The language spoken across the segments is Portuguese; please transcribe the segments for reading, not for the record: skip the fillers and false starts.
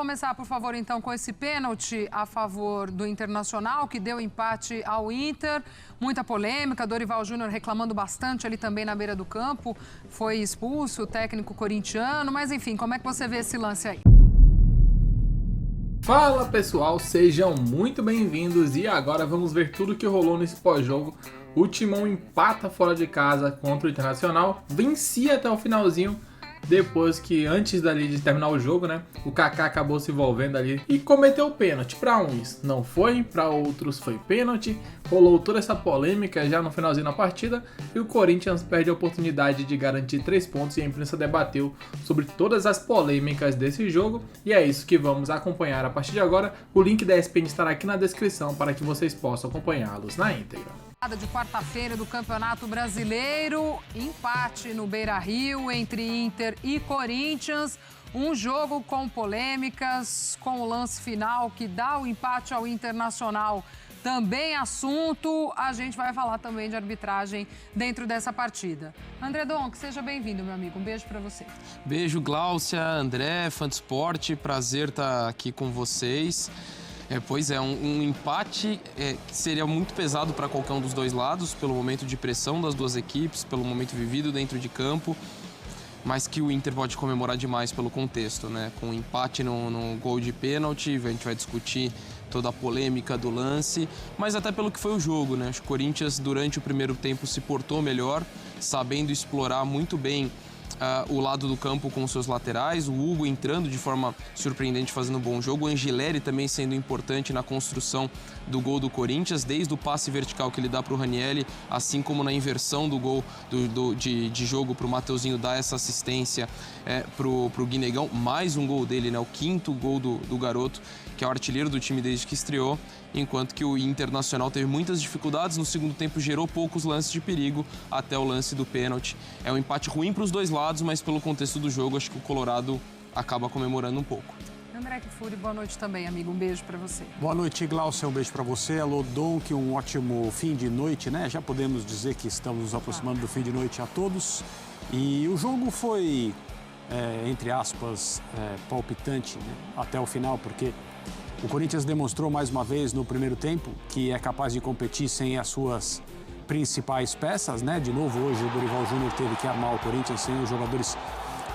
começar, por favor, então, com esse pênalti a favor do Internacional, que deu empate ao Inter. Muita polêmica, Dorival Júnior reclamando bastante ali também na beira do campo. Foi expulso o técnico corintiano, mas enfim, como é que você vê esse lance aí? Fala pessoal, sejam muito bem-vindos e agora vamos ver tudo que rolou nesse pós-jogo. O Timão empata fora de casa contra o Internacional, vencia até o finalzinho, depois que antes dali de terminar o jogo, né, o Kaká acabou se envolvendo ali e cometeu o pênalti. Para uns não foi, para outros foi pênalti. Rolou toda essa polêmica já no finalzinho da partida e o Corinthians perde a oportunidade de garantir 3 pontos e a imprensa debateu sobre todas as polêmicas desse jogo e é isso que vamos acompanhar a partir de agora. O link da ESPN estará aqui na descrição para que vocês possam acompanhá-los na íntegra. De quarta-feira do Campeonato Brasileiro, empate no Beira-Rio entre Inter e Corinthians. Um jogo com polêmicas, com o lance final que dá o empate ao Internacional. Também assunto, a gente vai falar também de arbitragem dentro dessa partida. André Donk, seja bem-vindo, meu amigo. Um beijo para você. Beijo, Gláucia, André, fã do esporte. Prazer estar aqui com vocês. Pois é, um empate que seria muito pesado para qualquer um dos dois lados, pelo momento de pressão das duas equipes, pelo momento vivido dentro de campo, mas que o Inter pode comemorar demais pelo contexto, né? Com um empate no gol de pênalti, a gente vai discutir toda a polêmica do lance, mas até pelo que foi o jogo, né? O Corinthians, durante o primeiro tempo, se portou melhor, sabendo explorar muito bem o lado do campo com seus laterais, o Hugo entrando de forma surpreendente, fazendo um bom jogo, o Angileri também sendo importante na construção do gol do Corinthians, desde o passe vertical que ele dá para o Ranieri, assim como na inversão do gol de jogo para o Mateuzinho dar essa assistência para o Guinegão, mais um gol dele, né? O quinto gol do garoto, que é o artilheiro do time desde que estreou, enquanto que o Internacional teve muitas dificuldades, no segundo tempo gerou poucos lances de perigo até o lance do pênalti. É um empate ruim para os dois lados, mas pelo contexto do jogo, acho que o Colorado acaba comemorando um pouco. André Kfouri, boa noite também, amigo. Um beijo para você. Boa noite, Glaucia. Um beijo para você. Alô, Donk, um ótimo fim de noite, né? Já podemos dizer que estamos nos aproximando do fim de noite a todos. E o jogo foi, entre aspas, palpitante, né? Até o final, porque o Corinthians demonstrou mais uma vez no primeiro tempo que é capaz de competir sem as suas principais peças, né? De novo, hoje o Dorival Júnior teve que armar o Corinthians sem os jogadores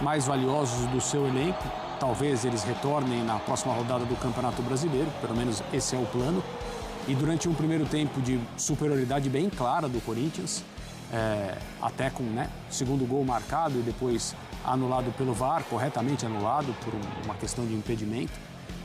mais valiosos do seu elenco. Talvez eles retornem na próxima rodada do Campeonato Brasileiro, pelo menos esse é o plano. E durante um primeiro tempo de superioridade bem clara do Corinthians, até com segundo gol marcado e depois anulado pelo VAR, corretamente anulado por uma questão de impedimento,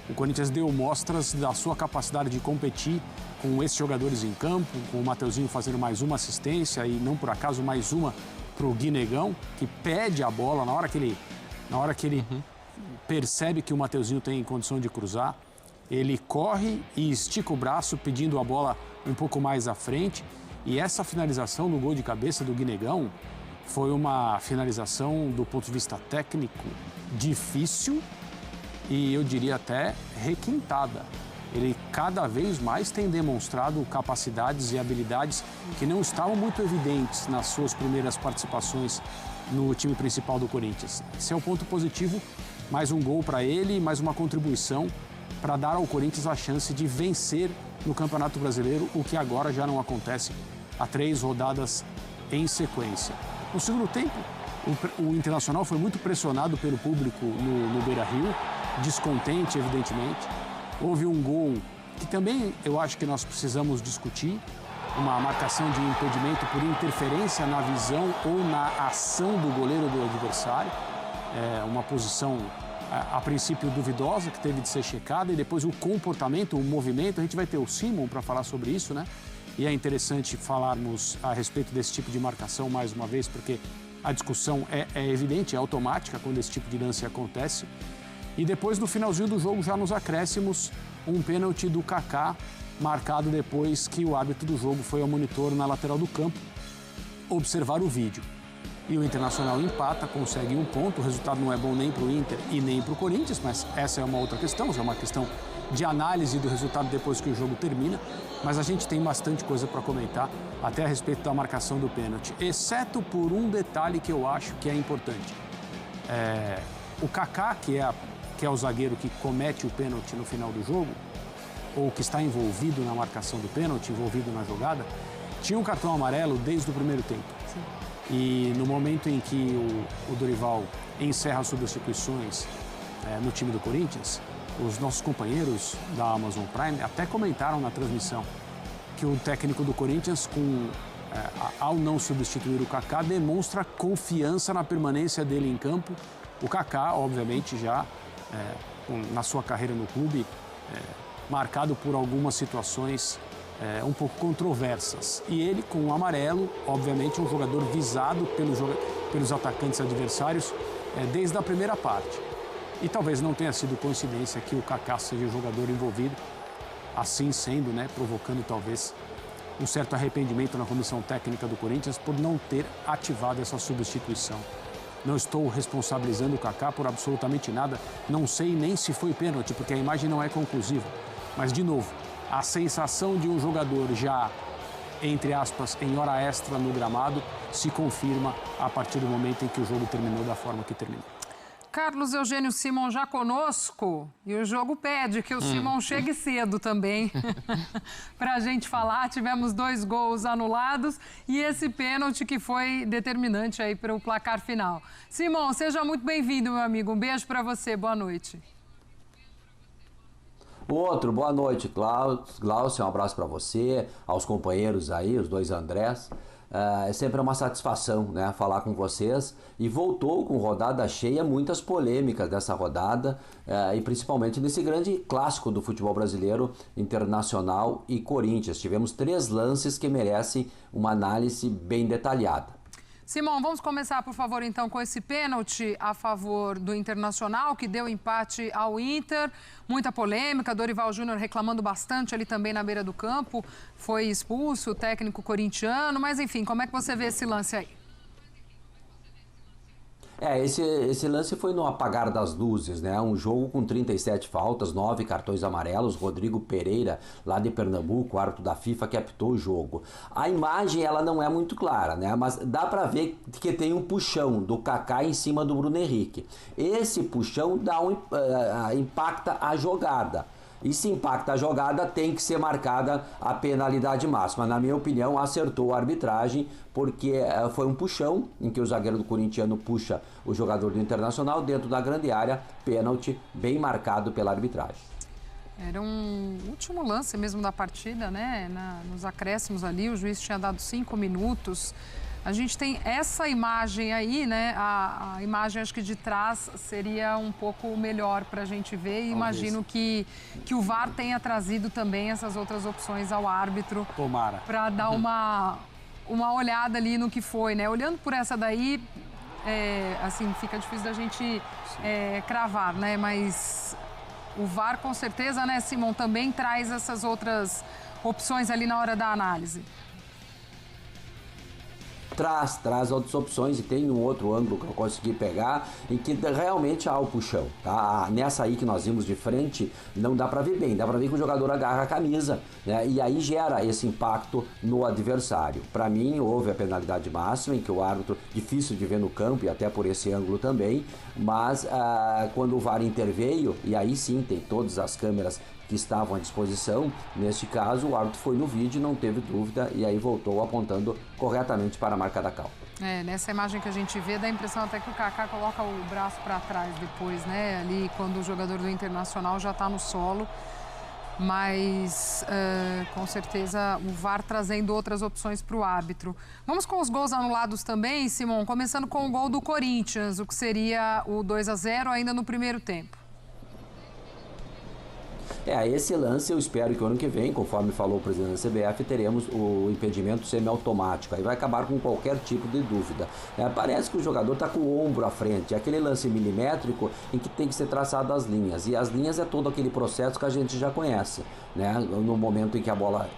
o Corinthians deu mostras da sua capacidade de competir com esses jogadores em campo, com o Mateuzinho fazendo mais uma assistência e não por acaso mais uma para o Guinegão, que pede a bola na hora que ele percebe que o Mateuzinho tem condição de cruzar, ele corre e estica o braço pedindo a bola um pouco mais à frente. E essa finalização do gol de cabeça do Guinegão foi uma finalização do ponto de vista técnico difícil e eu diria até requintada. Ele cada vez mais tem demonstrado capacidades e habilidades que não estavam muito evidentes nas suas primeiras participações no time principal do Corinthians. Esse é o ponto positivo, mais um gol para ele, mais uma contribuição para dar ao Corinthians a chance de vencer no Campeonato Brasileiro, o que agora já não acontece há 3 rodadas em sequência. No segundo tempo, o Internacional foi muito pressionado pelo público no Beira-Rio, descontente, evidentemente. Houve um gol que também eu acho que nós precisamos discutir, uma marcação de impedimento por interferência na visão ou na ação do goleiro do adversário. Uma posição, a princípio, duvidosa, que teve de ser checada, e depois o comportamento, o movimento. A gente vai ter o Simon para falar sobre isso, né? E é interessante falarmos a respeito desse tipo de marcação mais uma vez, porque a discussão é evidente, é automática quando esse tipo de lance acontece. E depois, no finalzinho do jogo, já nos acréscimos, um pênalti do Kaká, marcado depois que o árbitro do jogo foi ao monitor na lateral do campo observar o vídeo. E o Internacional empata, consegue um ponto. O resultado não é bom nem para o Inter e nem para o Corinthians, mas essa é uma outra questão, já é uma questão de análise do resultado depois que o jogo termina. Mas a gente tem bastante coisa para comentar, até a respeito da marcação do pênalti, exceto por um detalhe que eu acho que é importante. O Kaká, que que é o zagueiro que comete o pênalti no final do jogo, ou que está envolvido na marcação do pênalti, envolvido na jogada, tinha um cartão amarelo desde o primeiro tempo. Sim. E no momento em que o Dorival encerra as substituições no time do Corinthians, os nossos companheiros da Amazon Prime até comentaram na transmissão que o técnico do Corinthians, ao não substituir o Kaká, demonstra confiança na permanência dele em campo. O Kaká, obviamente, já na sua carreira no clube, marcado por algumas situações um pouco controversas. E ele, com o amarelo, obviamente, um jogador visado pelos atacantes adversários desde a primeira parte. E talvez não tenha sido coincidência que o Kaká seja o jogador envolvido, assim sendo, provocando talvez um certo arrependimento na comissão técnica do Corinthians por não ter ativado essa substituição. Não estou responsabilizando o Kaká por absolutamente nada, não sei nem se foi pênalti, porque a imagem não é conclusiva. Mas, de novo, a sensação de um jogador já, entre aspas, em hora extra no gramado, se confirma a partir do momento em que o jogo terminou da forma que terminou. Carlos Eugênio Simon já conosco, e o jogo pede que o Simon chegue cedo também para a gente falar. Tivemos 2 gols anulados e esse pênalti que foi determinante aí para o placar final. Simon, seja muito bem-vindo, meu amigo. Um beijo para você, boa noite. Boa noite, Glaucio, um abraço para você, aos companheiros aí, os 2 Andrés. É sempre uma satisfação, falar com vocês. E voltou com rodada cheia, muitas polêmicas dessa rodada, e principalmente nesse grande clássico do futebol brasileiro, Internacional e Corinthians. Tivemos 3 lances que merecem uma análise bem detalhada. Simão, vamos começar, por favor, então, com esse pênalti a favor do Internacional, que deu empate ao Inter. Muita polêmica, Dorival Júnior reclamando bastante ali também na beira do campo. Foi expulso o técnico corintiano, mas enfim, como é que você vê esse lance aí? Esse lance foi no apagar das luzes, Um jogo com 37 faltas, 9 cartões amarelos. Rodrigo Pereira, lá de Pernambuco, árbitro da FIFA, que apitou o jogo. A imagem, ela não é muito clara, Mas dá pra ver que tem um puxão do Kaká em cima do Bruno Henrique. Esse puxão impacta a jogada. E se impacta a jogada, tem que ser marcada a penalidade máxima. Na minha opinião, acertou a arbitragem, porque foi um puxão em que o zagueiro do corintiano puxa o jogador do Internacional dentro da grande área, pênalti bem marcado pela arbitragem. Era um último lance mesmo da partida, nos acréscimos ali, o juiz tinha dado 5 minutos. A gente tem essa imagem aí, A imagem, acho que de trás seria um pouco melhor para a gente ver. E imagino que o VAR tenha trazido também essas outras opções ao árbitro. Tomara. Para dar uma olhada ali no que foi, Olhando por essa daí, assim, fica difícil da gente cravar, Mas o VAR, com certeza, Simon, também traz essas outras opções ali na hora da análise. Traz outras opções, e tem um outro ângulo que eu consegui pegar em que realmente há o puxão, tá? Nessa aí que nós vimos de frente, não dá pra ver bem, dá pra ver que o jogador agarra a camisa, E aí gera esse impacto no adversário. Pra mim, houve a penalidade máxima, em que o árbitro, difícil de ver no campo, e até por esse ângulo também, mas quando o VAR interveio, e aí sim tem todas as câmeras que estavam à disposição, neste caso o árbitro foi no vídeo, não teve dúvida, e aí voltou apontando corretamente para a marca da Cal. Nessa imagem que a gente vê, dá a impressão até que o Kaká coloca o braço para trás depois, Ali quando o jogador do Internacional já está no solo. Mas, com certeza, o VAR trazendo outras opções para o árbitro. Vamos com os gols anulados também, Simon, começando com o gol do Corinthians, o que seria o 2-0 ainda no primeiro tempo. Esse lance eu espero que o ano que vem, conforme falou o presidente da CBF, teremos o impedimento semiautomático. Aí vai acabar com qualquer tipo de dúvida. Parece que o jogador está com o ombro à frente. É aquele lance milimétrico em que tem que ser traçado as linhas. E as linhas é todo aquele processo que a gente já conhece, No momento em que a bola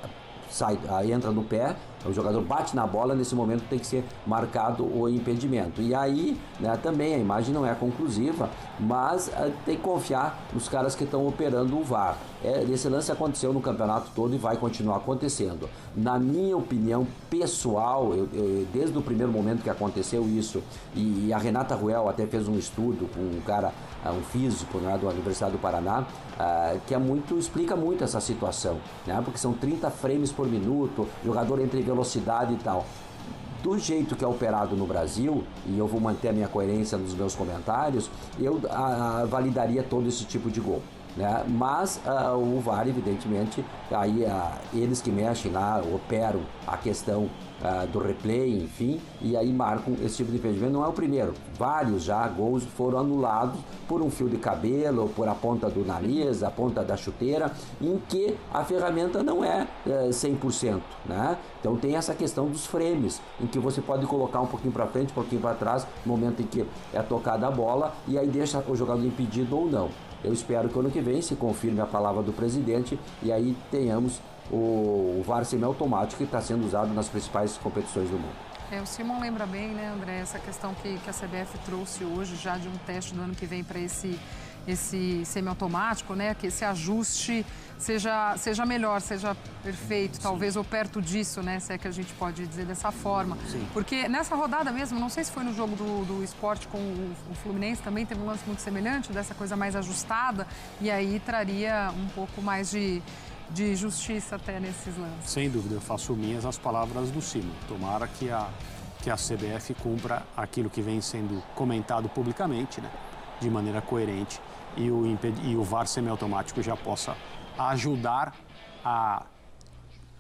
entra no pé, o jogador bate na bola, nesse momento tem que ser marcado o impedimento. E aí, também a imagem não é conclusiva, mas tem que confiar nos caras que estão operando o VAR. Esse lance aconteceu no campeonato todo e vai continuar acontecendo. Na minha opinião pessoal, eu desde o primeiro momento que aconteceu isso, e a Renata Ruel até fez um estudo com um cara um físico, né, da Universidade do Paraná, que explica muito essa situação, né, porque são 30 frames por minuto, jogador entre velocidade e tal. Do jeito que é operado no Brasil, e eu vou manter a minha coerência nos meus comentários, eu validaria todo esse tipo de gol. Né? Mas o VAR, evidentemente, aí eles que mexem lá, operam a questão do replay, enfim, e aí marcam esse tipo de impedimento. Não é o primeiro, vários já gols foram anulados por um fio de cabelo, por a ponta do nariz, a ponta da chuteira, em que a ferramenta não é 100%, né? Então tem essa questão dos frames, em que você pode colocar um pouquinho para frente, um pouquinho para trás, no momento em que é tocada a bola, e aí deixa o jogador impedido ou não. Eu espero que ano que vem se confirme a palavra do presidente e aí tenhamos o VAR semiautomático que está sendo usado nas principais competições do mundo. O Simon lembra bem, né, André, essa questão que a CBF trouxe hoje já de um teste do ano que vem para esse semiautomático, né, que esse ajuste seja melhor, seja perfeito, talvez, ou perto disso, né, se é que a gente pode dizer dessa forma. Sim. Porque nessa rodada mesmo, não sei se foi no jogo do Sport com o Fluminense, também teve um lance muito semelhante, dessa coisa mais ajustada, e aí traria um pouco mais de justiça até nesses lances. Sem dúvida, eu faço minhas as palavras do Simon. Tomara que a CBF cumpra aquilo que vem sendo comentado publicamente, né, de maneira coerente, e o VAR semiautomático já possa ajudar a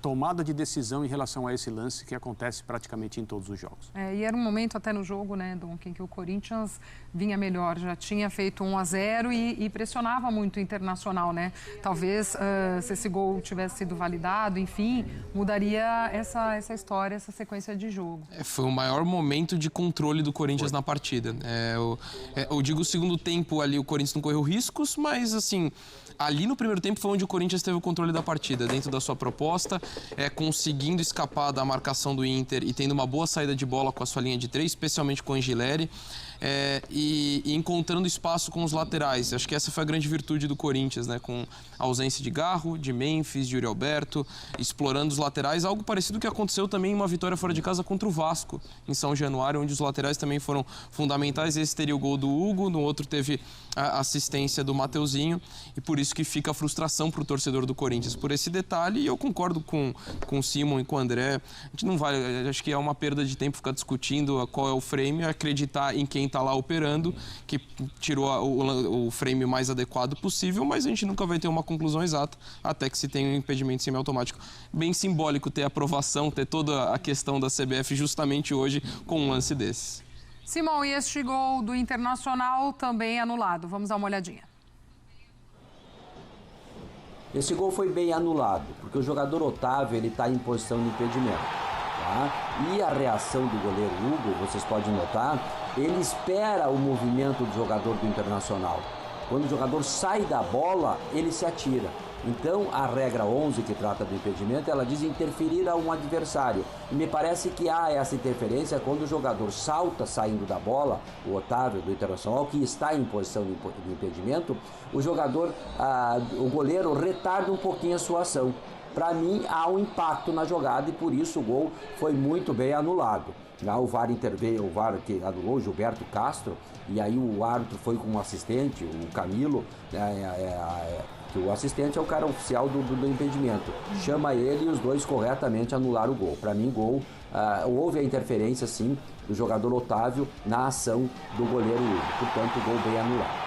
tomada de decisão em relação a esse lance que acontece praticamente em todos os jogos. E era um momento até no jogo, né, Dom, em que o Corinthians vinha melhor, já tinha feito 1-0 e pressionava muito o Internacional, né? Talvez se esse gol tivesse sido validado, enfim, mudaria essa história, essa sequência de jogo. Foi o maior momento de controle do Corinthians na partida. Eu digo o segundo tempo ali, o Corinthians não correu riscos, mas assim, ali no primeiro tempo foi onde o Corinthians teve o controle da partida, dentro da sua proposta, conseguindo escapar da marcação do Inter e tendo uma boa saída de bola com a sua linha de 3, especialmente com o Angileri, e encontrando espaço com os laterais. Acho que essa foi a grande virtude do Corinthians, né? Com a ausência de Garro, de Memphis, de Yuri Alberto, explorando os laterais, algo parecido que aconteceu também em uma vitória fora de casa contra o Vasco, em São Januário, onde os laterais também foram fundamentais. Esse teria o gol do Hugo, no outro teve a assistência do Mateuzinho, e por isso que fica a frustração para o torcedor do Corinthians por esse detalhe, e eu concordo com o Simon e com o André. A gente não vai, acho que é uma perda de tempo ficar discutindo qual é o frame, acreditar em quem está lá operando, que tirou o frame mais adequado possível, mas a gente nunca vai ter uma conclusão exata até que se tenha um impedimento semiautomático. Bem simbólico ter a aprovação, ter toda a questão da CBF justamente hoje com um lance desses. Simão, e este gol do Internacional também anulado. Vamos dar uma olhadinha. Esse gol foi bem anulado, porque o jogador Otávio ele está em posição de impedimento. Tá? E a reação do goleiro Hugo, vocês podem notar, ele espera o movimento do jogador do Internacional. Quando o jogador sai da bola, ele se atira. Então, a regra 11, que trata do impedimento, ela diz interferir a um adversário. E me parece que há essa interferência quando o jogador salta saindo da bola, o Otávio do Internacional, que está em posição de impedimento, o jogador, o goleiro retarda um pouquinho a sua ação. Para mim, há um impacto na jogada e por isso o gol foi muito bem anulado. O VAR interveio, o VAR que anulou, Gilberto Castro, e aí o árbitro foi com o assistente, o Camilo, que o assistente é o cara oficial do impedimento. Chama ele e os dois corretamente anularam o gol. Para mim, houve a interferência, sim, do jogador Otávio na ação do goleiro Hugo. Portanto, o gol bem anulado.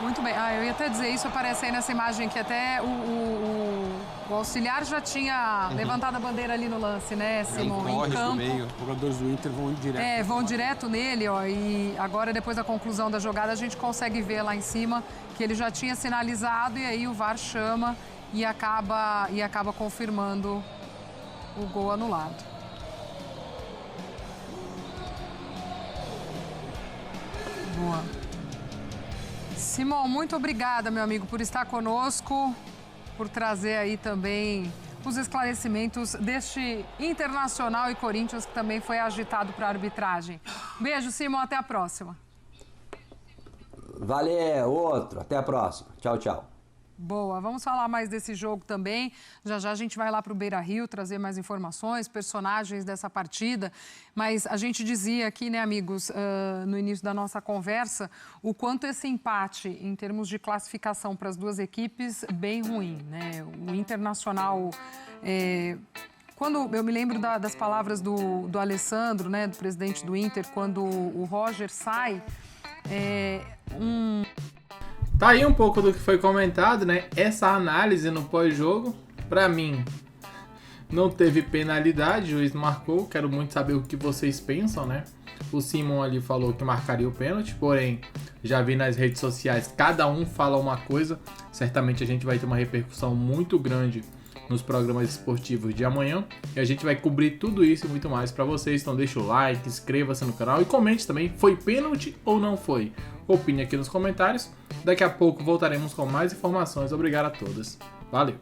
Muito bem. Eu ia até dizer isso, aparece aí nessa imagem que até o auxiliar já tinha levantado a bandeira ali no lance, né, Simão? Em campo. Os jogadores do Inter vão direto. Vão direto nele, ó. E agora, depois da conclusão da jogada, a gente consegue ver lá em cima que ele já tinha sinalizado e aí o VAR chama e acaba confirmando o gol anulado. Boa. Simão, muito obrigada, meu amigo, por estar conosco, por trazer aí também os esclarecimentos deste Internacional e Corinthians, que também foi agitado para a arbitragem. Beijo, Simão, até a próxima. Valeu, outro. Até a próxima. Tchau, tchau. Boa, vamos falar mais desse jogo também. Já já a gente vai lá para o Beira-Rio trazer mais informações, personagens dessa partida. Mas a gente dizia aqui, né, amigos, no início da nossa conversa, o quanto esse empate, em termos de classificação para as duas equipes, bem ruim, né? O Internacional... Quando eu me lembro das palavras do Alessandro, né, do presidente do Inter, quando o Roger sai, Tá aí um pouco do que foi comentado, né? Essa análise no pós-jogo, pra mim, não teve penalidade, o juiz marcou. Quero muito saber o que vocês pensam, né? O Simon ali falou que marcaria o pênalti, porém, já vi nas redes sociais, cada um fala uma coisa. Certamente a gente vai ter uma repercussão muito grande nos programas esportivos de amanhã. E a gente vai cobrir tudo isso e muito mais pra vocês. Então deixa o like, inscreva-se no canal e comente também, foi pênalti ou não foi? Opine aqui nos comentários. Daqui a pouco voltaremos com mais informações. Obrigado a todos. Valeu!